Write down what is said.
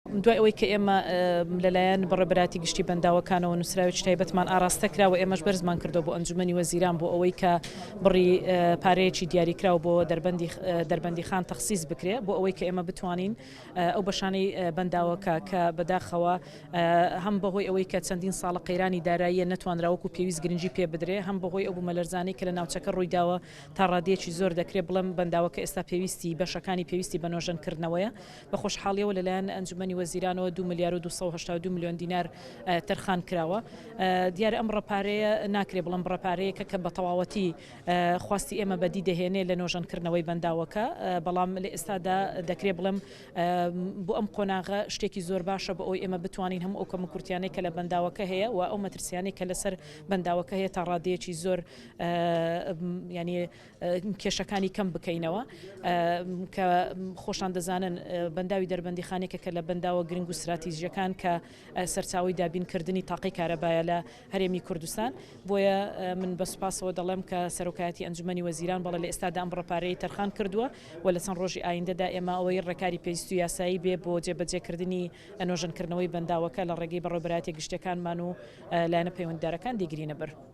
دوای ئەوەی کە ئێمە لەلایەن بەڕێبەراتی گشتی بەنداوەکانەوە نووسراوی تایبەتمان ئاراستە کراوە ئێمەش بەرزمان کردو بۆ ئەنجومەنی وەزیران بۆ ئەوەی کە بڕی پارەیەکی دیاریکراو بۆ دەربەندی خان تەخسیس بکرێ بۆ ئەوەی کە ئێمە بتوانین ئەو بەشانەی بەنداوەکە کە بەداخەوە هەم بەهۆی ئەوەی کە چەندین ساڵە قەیرانی داراییە نەتوانراوەکو پێویست گرنگی پێ بدرێ هەم بەهۆی ئەو بوومەلەرزانەی کە لە ناوچەکە ڕوویداوە تا ڕادیەکی زۆر دەکرێت بڵێم بەنداوەکە ئێستا پێویستی بەشەکانی پێویستی بە نۆژەنکردنەوەیە بە خۆشحاڵیەوە لەلایەن ئەنجومەنی وەزیرانەوە 2 ملیار و 282 میلیۆن دینار تەرخان کراوە دیارە ئەم ڕەپارەیە ناکرێ بڵم ڕەپارەیەکە کە بە تەواوەتی خواستی ئێمە بەدی دەهێنێ لە نۆژەنکردنەوەی بەنداوەکە بەڵام لە ئێستادا دەکرێت بڵم بۆ ئەم قۆناغە شتێکی زۆر باشە بە ئەوی ئێمە بتوانین هەموو ئەو کەمە کورتیانەی کە لە بەنداوەکە هەیە و ئەو مەترسیانەی کە لەسەر بەنداوەکە هەیە تا ڕادەیەکی زۆر ینی کێشەکانی کەم بکەینەوە کە خۆشان دەزانن بەنداوی دەربەندی خانێکە کە لە بەنداوە گرنگ و استراتیژیەکان کە سەرچاوی دابینکردنی تاقی کارەبایە لە هەرێمی کوردستان بۆیە من بە سوپاسەوە دەڵێم کە سەرۆکایەتی ئەنجومەنی وەزیران بەڵێ لە ئێستادا ئەم ڕەپارەی تەرخان کردووە و لە چەند ڕۆژی ئایندەدا ئێمە ئەوەی ڕێکاری پێویست و یاسایی بێ بۆ جێبەجێکردنی نۆژەنکردنەوەی بەنداوەکە لە ڕێگەی بەڕێوەبەراتی گشتەکانمان و لایەنە پەیوەندیدارەکان دیگرینە بەر.